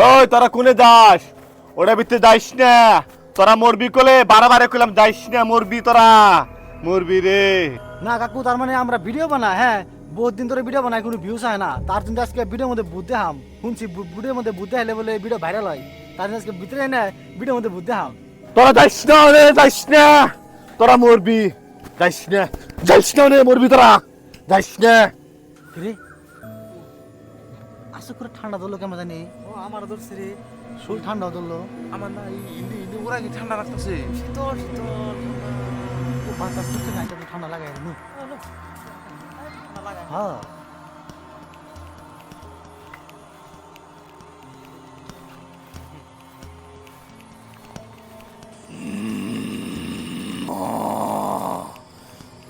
ওই তোরা কোনে যাস? ওটা ভিতরে যাইস না, তোরা মরবি কোলে, বারে কইলাম যাইস না, মরবি তোরা, মরবি রে। না কাকু, তার মানে আমরা ভিডিও বানাই, হ্যাঁ বহুত দিন ধরে ভিডিও বানাই, কোনো ভিউজ হয় না, তার জন্য আজকে ভিডিওর মধ্যে বুঝতে হাম শুনছি, ভিডিওর মধ্যে বুঝতে হলে বলে ভিডিও ভাইরাল হয়, তার জন্য আজকে ভিতরে না ভিডিওর মধ্যে বুঝতে হাম। তোরা যাইস না রে, যাইস না, তোরা মরবি, যাইস না, যাইস না রে, মরবি তোরা, যাইস না। রে আসলে করে ঠান্ডা ধরলো কেমন জানি, ও আমার ধরছে রে, শরীর ঠান্ডা ধরলো, আমার না এই ইন্দি ইন্দি ওরা কি ঠান্ডা রাখতেছে। শীতল শীতল ও বাতাস করছে না, এটা তো ঠান্ডা লাগাই নু। হ্যাঁ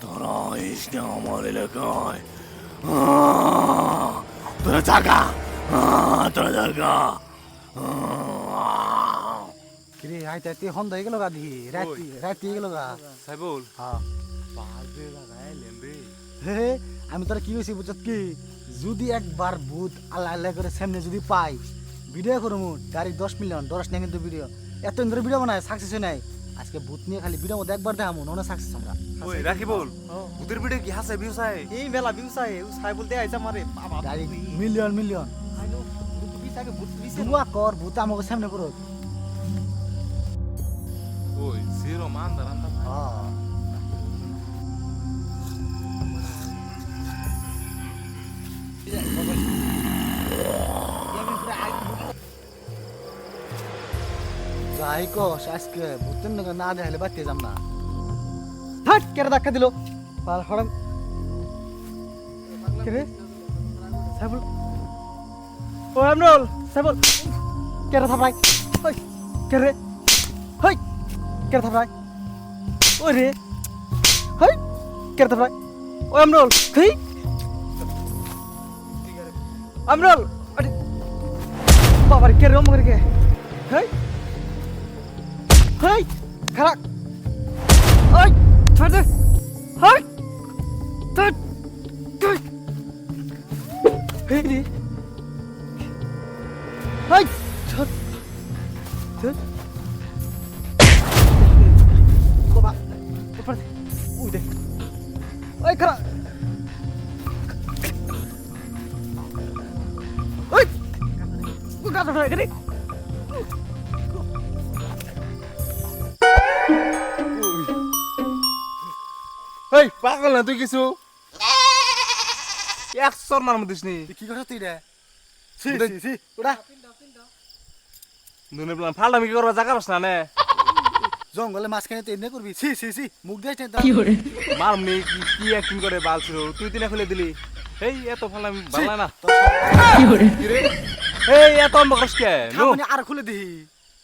তোরা আইস না আমার এলাকায়, তোরা জাগা, তোরা জাগা। কিরে আইতে আইতে হন্দ হয়ে গেল গা, দিহি রাতি রাতি হয়ে গেল গা। সাইবুল হ্যাঁ বাজে লাগাইলেন রে। হে আমি তোরা কি হয়েছি বুঝত কি, যদি একবার ভূত আল্লাহ আল্লাহ করে সামনে যদি পাই, ভিডিও করবো ডাইরেক্ট 10 মিলিয়ন, ডরাস না কিন্তু ভিডিও, এত ধরে ভিডিও বানায় সাকসেস হয় নাই, আজকে ভূত নিয়ে খালি ভিডিও মধ্যে একবার দেখামু না সাকসেস আমরা। ওই রাখি বল ওদের ভিডিও কি হাসে ভিউ চাই এই মেলা ভিউ চাই সাইবুল দে আইছা মারে বাবা ডাইরেক্ট মিলিয়ন মিলিয়ন আইনো ভূত বিছাকে ভূত বিছে দুয়া কর, ভূত আমাকে সামনে করো। ওই জিরো মান দাঁড়ান হ্যাঁ যাই কস আজকে ভূতের নাকি না দেখালে বাড়তে যাম না। হাট কেটে ধাক্কা দিল পাল হড়াম। কেরে সাইবুল, ও আমরুল সাইবুল কেটে থাপড়াই, ওই কেরে হই কেটে থাপড়াই, ওই রে হই কেটে থাপড়াই, ও আমরুল হেই আমরুল, আরে বাবার কে রে মরে গে, হেই হেই খারাপ, ওই ছাড় দে, হেই তুই তুই হেই রে হেই ছাড় ছাড় বাবা উপর উই দে, ওই খারাপ, ওই উঠা ধরে গেলি এই পাগল না তুই কিছু এক সর মার মধ্যে নি কি কথা তুই রে, সি সি সি উড়া দুনে প্লান ফালদামি কি করবা জায়গা পাস না নে জঙ্গলে মাঝখানে তো এনে করবি, সি সি সি মুখ দিয়ে মারমনি কি অ্যাক্টিং করে বালছিল তুই তিনা খুলে দিলি। এই এত ফালদামি ভালো না কি রে, এই এত অম্বকস কে নো মানে আর খুলে দিহি,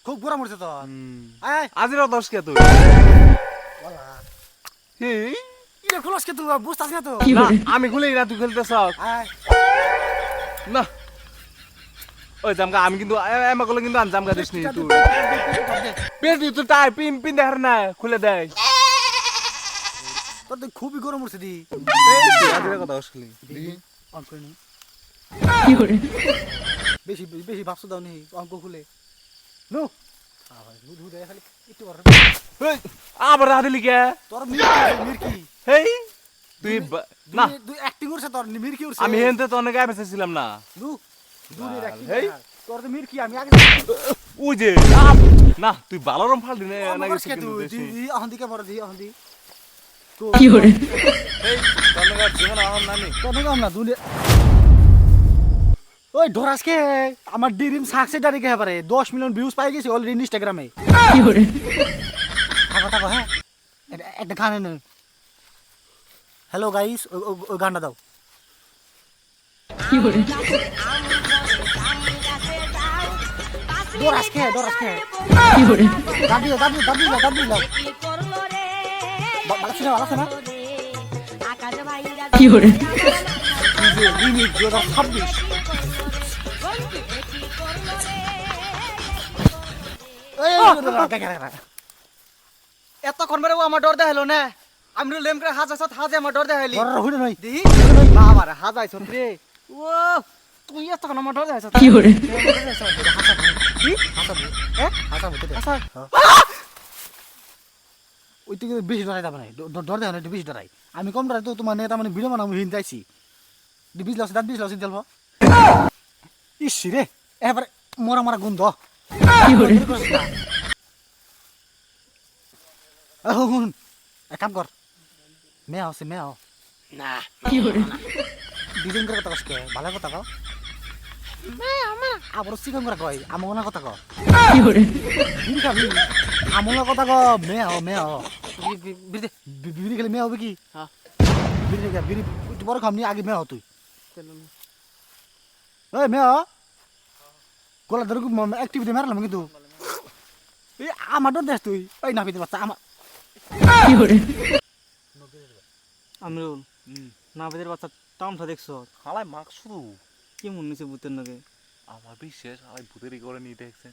খুব গরম হচ্ছে তো আয় আজিরও দশ কে তুই এই ইরে খুলস কে তুই বুঝতাছ না তো, না আমি খুলে না তুই খুলতেছ আয় না। ওই জামগা আমি কিন্তু এমা করলে কিন্তু জামগা দিস নি তুই পেট তুই তো টাই পিন পিন দেখার না খুলে দেয়। তোর তো খুবই গরম হচ্ছে দি, এই তুই আজিরের কথা আসলি অঙ্ক করে নি বেশি বেশি ভাবছো দাও নি অঙ্ক খুলে নো ধু দে খালি একটু বড় এই আবার রাধে লিখে তোর মিরকি হেই তুই না তুই অ্যাক্টিং করছ, তোর মিরকি করছ, আমি হেনতে তো অনেক আইবে ছিলাম না দু দূরে রাখি হেই। তোর তো মিরকি আমি আগে ওই যে না তুই ভালো রম ফাল দিনে নাকি কে তুই দি আহন্দি কে বড় দি আহন্দি এই তনগার জীবন আহম নানি তোর নাম না দুলে ওই ঢোরাস কে আমার ড্রিম সাকসেস ডারি কে পারে 10 মিলিয়ন ভিউজ পাই গেছে অলরেডি ইনস্টাগ্রামে। থাকো থাকো হ্যাঁ একটা গান এনে, হ্যালো গাইস ওই গানটা দাও। ডোরাস কে দাবি দাবি দাবি দাবি দাও ভালো ছিল ভালো ছিল কি করে রিমিক 2026 এতক্ষণ বেরে ও আমার ডর দেখাইলো না, আমি লেম করে হাজাইছত হাজে আমার ডর দেখাইলি হইলো নাই দিহি বাবা রে হাজাইছত রে ও তুই এত কেন আমার ডরে আছিস কি হাসাবো হাসাবো আচ্ছা ওই থেকে বেশি ডরাই যাবে না ডর দেয় না একটু বেশি ডরাই আমি কম ডরাই তো তোমার নেতা মানে ভিডিও বানাবো হিন যাইছি বিশ লস দাঁত 20 লস তেলব ইস রে এবারে মরা মরা গন্ধ শুন এক কাম কর মেয়া আছে মেয়া না ডিজাইন করে কথা কসকে ভালো কথা কও আবার চিকন করে কয় আমনা কথা কও বিড়ি খাবি আমনা কথা কও মেয়া বিড়ি খেলে মেয়া হবে কি হ্যাঁ বিড়ি একটু বড় খামনি আগে মেয়া তুই এই মেয়া গলা ধরে অ্যাক্টিভিটি মারলাম কিন্তু এই আমার ডর দেশ তুই ওই না বাচ্চা আমার আমরুল নাবিদের বাচ্চা টামটা দেখছো হালাই মাক শুধু কি মন নিছে ভূতের নাকি আমার বিশ্বাস হালাই ভূতেরই করে নিয়ে দেখছেন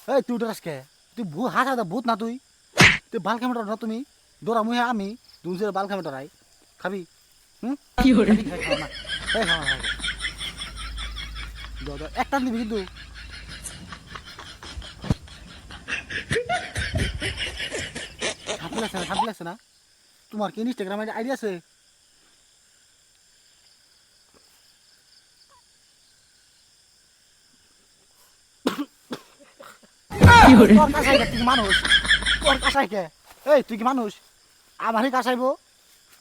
এই তুই ডরাস কে তুই হাসা দা ভূত না তুই তুই বাল খামে ডর না তুমি ডরা মুহে আমি দুজের বাল খামে ডরাই খাবি হুম কি হরে খাও না এই খাও না একটা দিবি কিন্তু হাত লাগছে না তোমার কি ইনস্টাগ্রামে আইডি আছে তোর কাছাই কে তুই কি মানুষ তোর কাছাই কে এই তুই কি মানুষ আমারই কাছাইবো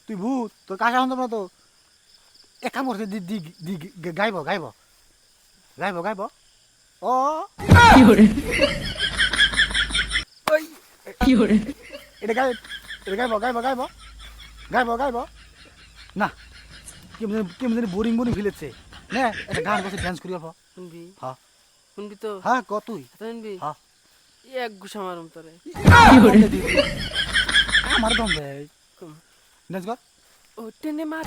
তুই ভূত তোর কাছাই হন না তো এক কাম করছে গাইব ও এটা গাইব না কেমন বোরিং ফিলেছে না এটা গান বসে ডান্স করি শুনবি হ্যাঁ শুনবি তো হ্যাঁ ক তুই শুনবি হ্যাঁ এক ঘুষা মারুম তোরে আমার দম দে ডান্স কর ও টেনে মার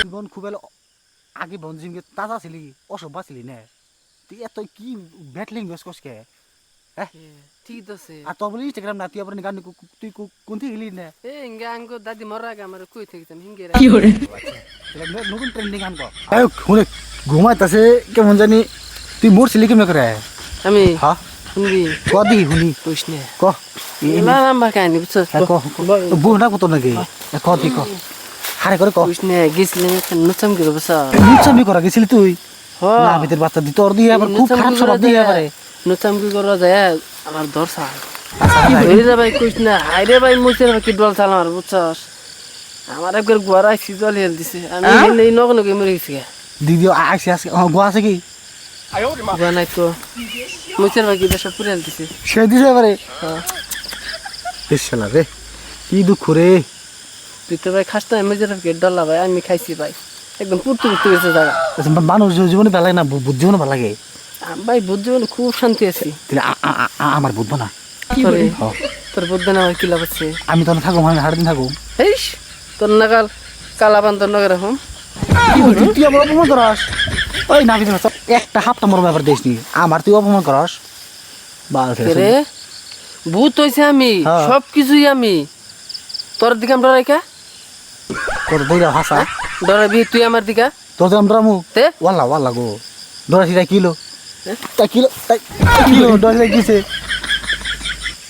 জীবন খুব আগে বনজিমকে তাজা ছিলি অসভ্য ছিলি না তুই এত কি ব্যাট ল্যাঙ্গুয়েজ কসকে ঠিক আছে আর তো বলি ইনস্টাগ্রাম না তুই আবার গান তুই কোন থেকে গেলি না এ ইঙ্গা আঙ্গো দাদি মরার আগে আমার কই থাকিতাম হিঙ্গে নতুন ট্রেন্ডিং গান কর শুনে ঘুমাইতাছে কেমন জানি তুই মরছিলি কেমন করে আমি হ্যাঁ শুনবি ক দিহি শুনি কইস না ক এলা নাম্বার কাহিনী বুঝছস বউ না কত নাকি ক তুই ক হারে করে ক কইস না গেছিলাম একটা নচাম করে বসা নিচ্ছামি করা গেছিলি তুই হ্যাঁ না ভিতর বাচ্চা দি তোর দিয়ে আবার খুব খারাপ স্বভাব দিয়ে পারে নচাম কি করা যায় আমার দরসা ধরে যা ভাই কইস না হাইরে ভাই মুছের কি ডল চালাম আর বুঝছস আমার একবার গোয়ারা সিজল হেল দিছে আমি এই নক নকে মরে গেছি দিদি আইসি আজকে গোয়া আছে কি গোয়া নাই তো মুছের ভাই কি দেশে পুরে হেল দিছে সে দিছে এবারে বেশ শালা রে কি দুঃখ রে তুই তো ভাই খাস না মুছের ভাই ডলা ভাই আমি খাইছি ভাই একদম পুরতে গেছে জায়গা মানুষ জীবনে ভালো লাগে না বুদ্ধ জীবনে ভালো লাগে ভাই বুদ্ধ জীবনে খুব শান্তি আছি আমার বুঝবো না তোর বুদ্ধ না আমার কি লাভ আছে আমি তো থাকবো আমি হাড়দিন থাকবো হেইস তোর নাগাল কালা পান তোর নগর এখন তুই আমার অপমান করাস ওই না বিধান একটা হাফটা মরম ব্যাপার দিস নি আমার তুই অপমান করাস বাল রে ভূত হইছে আমি সব কিছুই আমি তোর দিকে আমরা রেখা কত দইরা ভাষা ডরাবি তুই আমার দিকে তোর তো আমরা মু তে ওয়াল্লা গো ডরাসি তাই কিলো তাই কিলো ডরাসি কিছে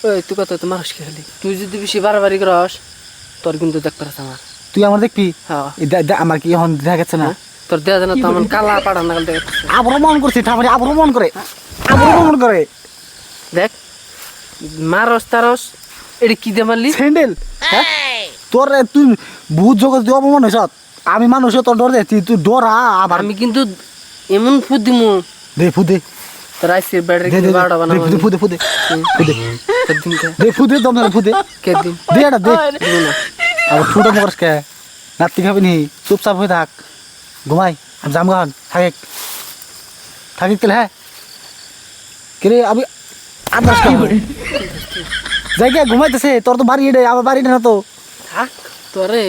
ওই তুই কত তো মানুষ খেলি তুই যদি বেশি বাড়াবাড়ি করস তোর কিন্তু দেখ পারছ আমার তুই আমার দেখবি হ্যাঁ আমার কি এখন দেখা গেছে না তোর দেয়া জানা তো আমার কালা পাড়া নাগাল দেখ আবার মন করছি ঠামারি আবার মন করে দেখ মারস তারস এটা কি দে মারলি স্যান্ডেল হ্যাঁ তোর তুই বহুত জগৎ দিয়ে অপমান হয়েছ আমি মানুষ তোর ডর দে তুই ডরা আবার আমি কিন্তু এমন ফুদ দিমু দে ফুদে তোর আইসির ব্যাটারি কিন্তু বাড়া বানাবো ফুদে দে ফুদে দম না ফুদে কে দিন দে এটা দে না আবার ফুটো মকরস কে নাতি খাবি নি চুপচাপ হয়ে থাক ঘুমাই আমি যাম গান থাকি তেলে হ্যাঁ কিরে আমি আদার্স জায়গা ঘুমাইতেছে তোর তো বাড়ি এডে আমার বাড়ি না তো থাক তোরে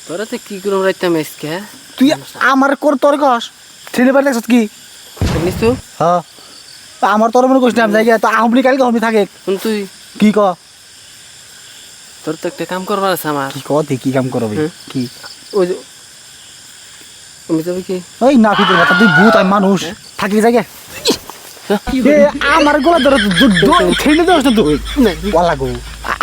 তোরে তো কি করম রাইতাম আজকে তুই আমার কর তোর কস ছেলে বাড়ি লাগছ কি নিছু হ্যাঁ আমার তোর মনে করিস না আমি যাই গিয়া, তো আমি কালকে আমি থাকে শুন তুই কি ক তোর তো একটা কাম করবার আছে আমার কি ক তুই কি কাম করবি হ্যাঁ? কি ওই যে আমি যাবি কি ওই না ভিতরে কথা তুই ভূত আমি মানুষ থাকি যাই গিয়া। এ, আমার গোলা ধরে খেলে দেওয়াস না তুই ওলা গো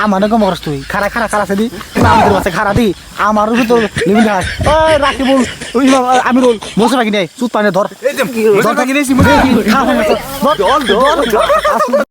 আমার কম করস তুই খারা খারা খারা আছে দি আমাদের বাচ্চা খারা দি আমার উপর তোর লিমিট হাস ওই রাখি বল ওই আমি রোল মশা রাখি নাই চুত পানি ধর এই যে মশা পাখি নিয়েছি খা